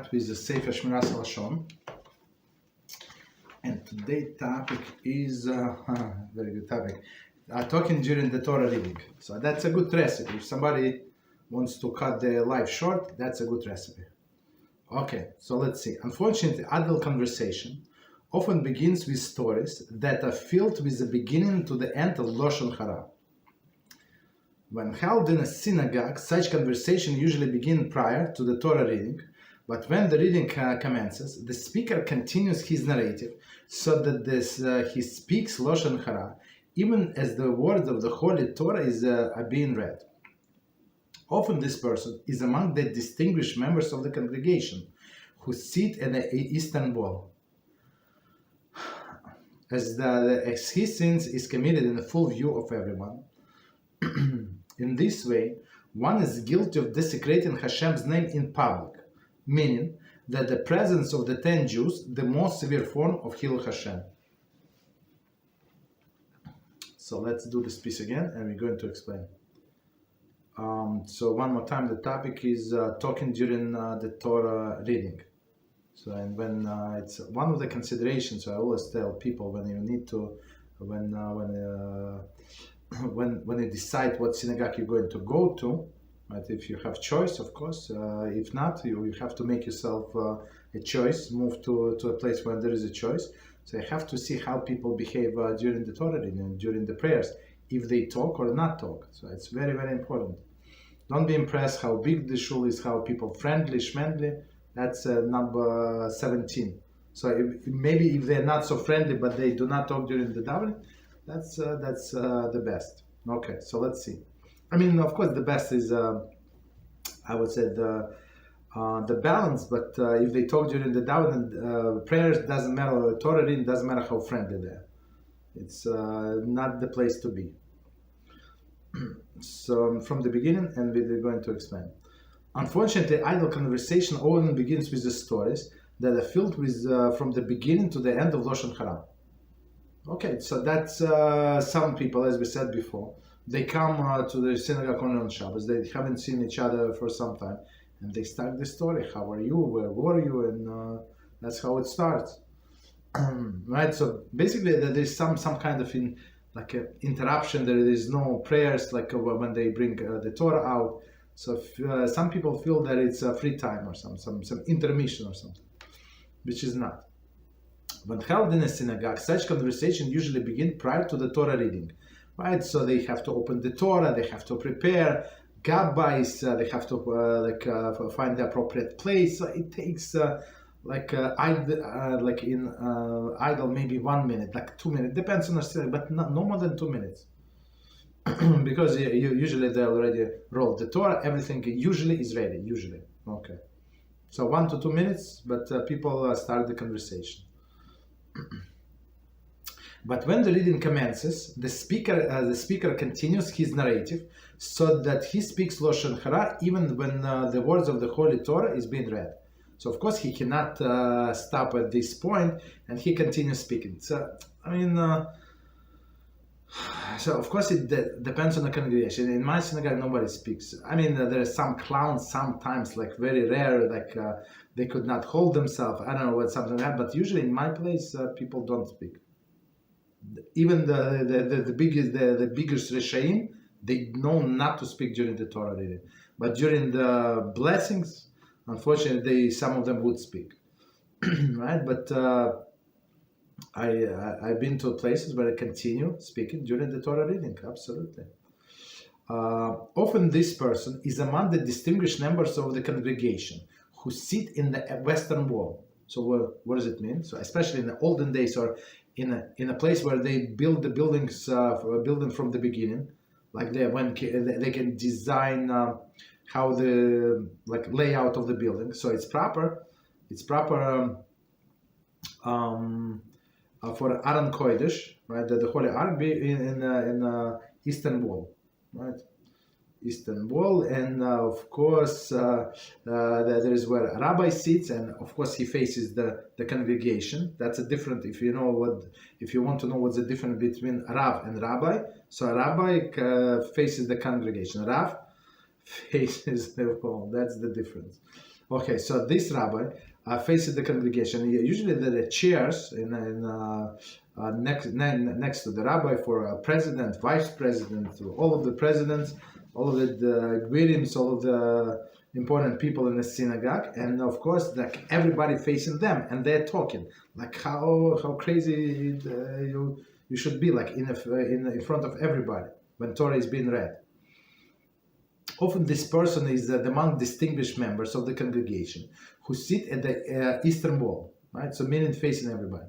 start with the Sefer Shmiras Haloshon. And today's topic is very good topic. Talking during the Torah reading. So that's a good recipe. If somebody wants to cut their life short, that's a good recipe. Okay, so let's see. Unfortunately, adult conversation often begins with stories that are filled with the beginning to the end of Lashon Hara. When held in a synagogue, such conversation usually begin prior to the Torah reading, but when the reading commences, the speaker continues his narrative so that he speaks Lashon Hara, even as the words of the Holy Torah are being read. Often this person is among the distinguished members of the congregation who sit at the eastern wall. As his sins is committed in the full view of everyone. In this way, one is guilty of desecrating Hashem's name in public, meaning that the presence of the 10 Jews, the most severe form of Hilul Hashem. So let's do this piece again, and we're going to explain. So one more time, the topic is talking during the Torah reading. So, and when it's one of the considerations, I always tell people when you need to, when you decide what synagogue you're going to go to, right? If you have choice, of course. If not, you have to make yourself a choice, move to a place where there is a choice. So you have to see how people behave during the Torah reading, during the prayers, if they talk or not talk. So it's very, very important. Don't be impressed how big the shul is, how people friendly, schmendly. That's number 17. So maybe if they're not so friendly, but they do not talk during the davening, that's the best. Okay, so let's see. I mean, of course, the best is, I would say, the balance. But if they talk during the davening, prayers doesn't matter. Torah reading doesn't matter how friendly they are. It's not the place to be. So from the beginning, and we're going to explain. Unfortunately, idle conversation often begins with the stories that are filled with from the beginning to the end of Loshon Hara. Okay, so that's some people, as we said before, they come to the synagogue only on Shabbos. They haven't seen each other for some time, and they start the story. How are you? Where were you? And that's how it starts, right? So basically, there is some kind of interruption. There is no prayers like when they bring the Torah out. So some people feel that it's a free time or some intermission or something, which is not. When held in a synagogue, such conversation usually begin prior to the Torah reading, right? So they have to open the Torah, they have to prepare gabbais, they have to find the appropriate place. So it takes idle maybe 1 minute, like 2 minutes, depends on the synagogue, but no more than 2 minutes. Because usually they already rolled the Torah, everything usually is ready, usually. Okay. So 1 to 2 minutes, but people start the conversation. But when the reading commences, the speaker continues his narrative so that he speaks Loshon Hara even when the words of the Holy Torah is being read. So of course he cannot stop at this point, and he continues speaking. So I mean, so of course it depends on the congregation. In my synagogue, nobody speaks. I mean, there are some clowns sometimes, like very rare, like they could not hold themselves. I don't know what something like that. But usually in my place, people don't speak. Even the biggest Reshaim, they know not to speak during the Torah reading. But during the blessings, unfortunately, some of them would speak, right? But I've been to places where I continue speaking during the Torah reading, absolutely. Often this person is among the distinguished members of the congregation who sit in the western wall. So what does it mean? So especially in the olden days, or in a place where they build the buildings, building from the beginning, like they can design how the layout of the building. So it's proper. For Aron Kodesh, right? The Holy Ark be in eastern wall, right? Eastern wall, and of course there is where a rabbi sits, and of course he faces the congregation. That's a different. If you want to know what's the difference between Rav and Rabbi, so a Rabbi faces the congregation. Rav faces the wall. That's the difference. Okay, so this rabbi faces the congregation. Usually there are chairs next to the rabbi for president, vice president, all of the presidents, all of the gvirim, all of the important people in the synagogue, and of course, like everybody facing them, and they're talking like how crazy you should be, like in front of everybody when Torah is being read. Often this person is among distinguished members of the congregation who sit at the eastern wall, right? So meaning facing everybody.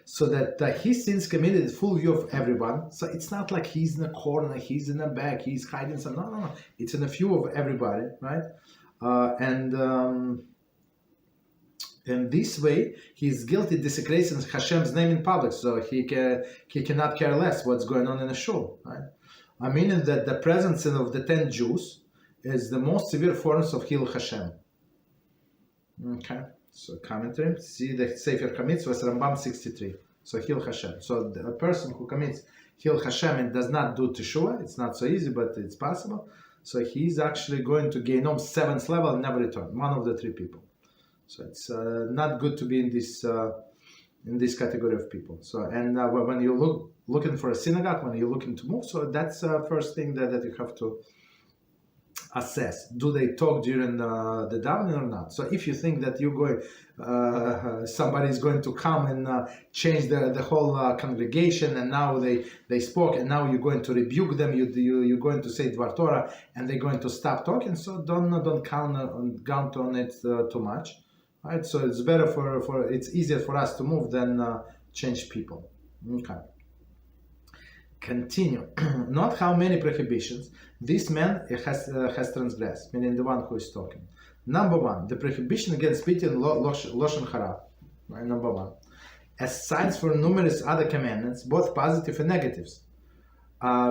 So that his sins committed is full view of everyone. So it's not like he's in a corner, he's in the back, he's hiding some. No. It's in a view of everybody, right? And this way, he's guilty desecrating Hashem's name in public. So he cannot care less what's going on in a shul, right? Meaning that the presence of the 10 Jews is the most severe forms of Hilul Hashem. Okay, so commentary. See the Sefer Chametz was Rambam 63. So Hilul Hashem. So a person who commits Hilul Hashem and does not do Teshuvah, it's not so easy, but it's possible. So he's actually going to Gehinom 7th level and never return. One of the 3 people. So it's not good to be in this category of people. So and when you looking for a synagogue, when you're looking to move, so that's the first thing that you have to assess. Do they talk during the davening or not? So if you think that you're going, somebody is going to come and change the whole congregation, and now they spoke, and now you're going to rebuke them, you're going to say Dvar Torah, and they're going to stop talking. So don't count on it too much, right? So it's better it's easier for us to move than change people. Okay. Continue. Not how many prohibitions this man has transgressed, meaning the one who is talking. Number 1, the prohibition against speaking Lashon Hara, right? Number 1. As signs for numerous other commandments, both positive and negatives,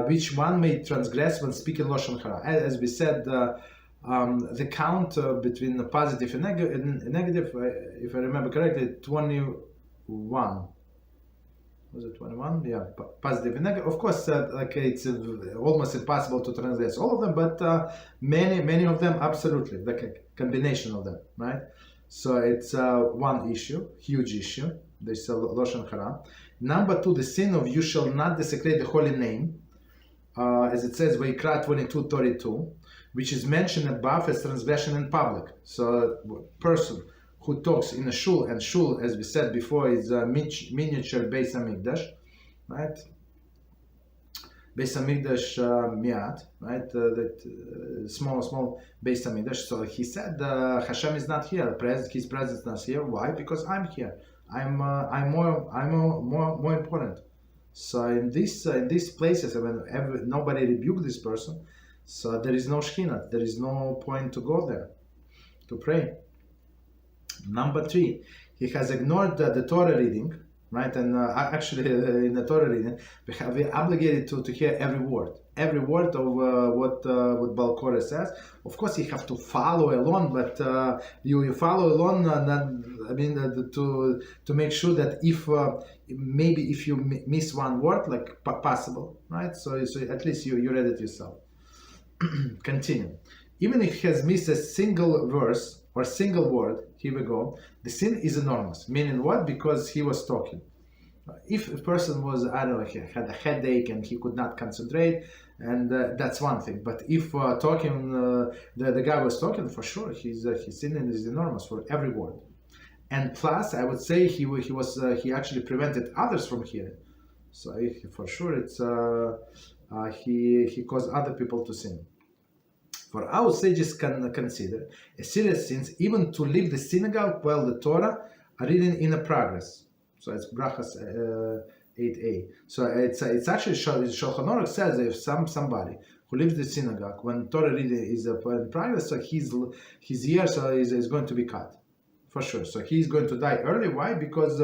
which one may transgress when speaking Lashon Hara. As we said, the count between the positive and negative, if I remember correctly, 21. Was it 21? Yeah, positive and negative. Of course, like it's almost impossible to transgress all of them, but many of them absolutely, like a combination of them, right? So it's one issue, huge issue. This Loshon Hara. Number 2, the sin of you shall not desecrate the holy name, as it says Vayikra 22:32, which is mentioned above as transgression in public. So person who talks in a shul, and shul, as we said before, is a miniature Beis Hamikdash, right? Beis Hamikdash miat, right? That small Beis Hamikdash. So he said, Hashem is not here. His presence is not here. Why? Because I'm here. I'm more important. So in these places, when nobody rebuked this person, so there is no Shekhinah. There is no point to go there to pray. Number 3, he has ignored the Torah reading, right? And actually, in the Torah reading, we're obligated to hear every word of what Baal Korah says. Of course, you have to follow along, but you follow along. To make sure that if you miss one word, like possible, right? So at least you read it yourself. Continue. Even if he has missed a single verse or single word, here we go, the sin is enormous. Meaning what? Because he was talking. If a person was, I don't know, he had a headache and he could not concentrate, and that's one thing. But if talking, the guy was talking, for sure, his sin is enormous for every word. And plus, I would say he actually prevented others from hearing. So for sure, it's he caused other people to sin. For our sages can consider a serious sin even to leave the synagogue while the Torah are reading in a progress. So it's Brachas 8a. So it's actually Shulchan Aruch says if somebody who lives in the synagogue when Torah reading is in progress, so his ears is going to be cut for sure. So he's going to die early. Why? Because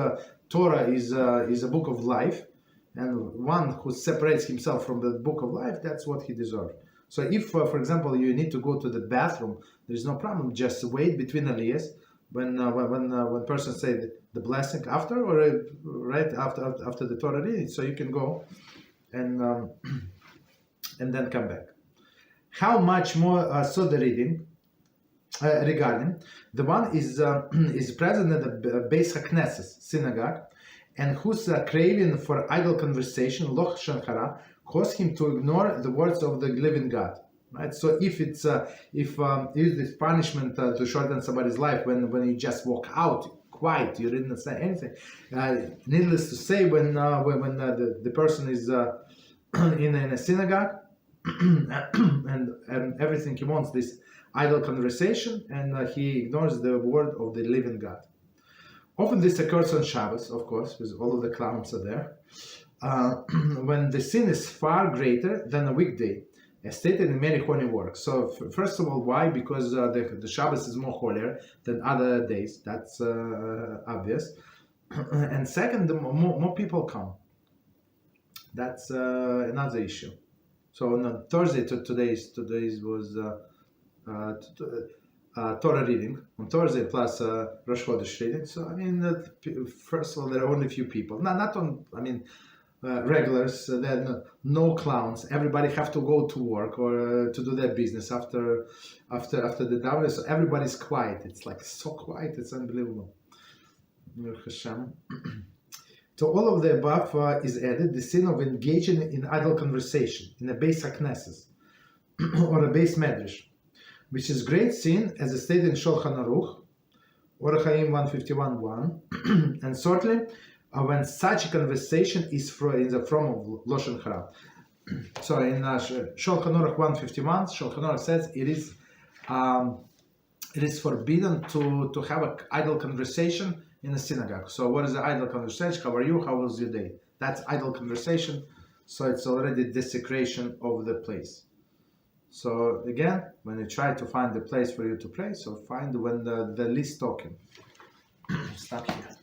Torah is a book of life, and one who separates himself from the book of life, that's what he deserves. So if, for example, you need to go to the bathroom, there is no problem. Just wait between aliyahs when person say the blessing after or right after the Torah reading, so you can go and then come back. How much more so the reading regarding. The one is present at the Beis HaKnesses synagogue, and whose craving for idle conversation, Lashon Hara, caused him to ignore the words of the living God. Right. So if it's if this punishment to shorten somebody's life when you just walk out quiet, you didn't say anything. Needless to say, when the person is in a synagogue and everything he wants this idle conversation, and he ignores the word of the living God. Often this occurs on Shabbos, of course, because all of the clowns are there, when the sin is far greater than a weekday, as stated in many holy works. So first of all, why? Because the Shabbos is more holier than other days. That's obvious. And second, the more people come. That's another issue. So on Thursday, today's was Torah reading on Thursday plus Rosh Chodesh reading. So I mean, first of all, there are only a few people. Not on. I mean, regulars. There are no clowns. Everybody have to go to work or to do their business after the davening. So everybody's quiet. It's like so quiet. It's unbelievable. Hashem. To all of the above is added the sin of engaging in idle conversation in a Beis HaKnesses or a Beis Medrash, which is great sin, as stated in Shulchan Aruch, Orach Chaim 151.1, and certainly when such a conversation is in the form of Lashon Hara. So in Shulchan Aruch 151, Shulchan Aruch says it is forbidden to have an idle conversation in a synagogue. So what is the idle conversation? How are you? How was your day? That's idle conversation. So it's already desecration of the place. So again, when you try to find the place for you to pray, so find when the least talking. Stop here.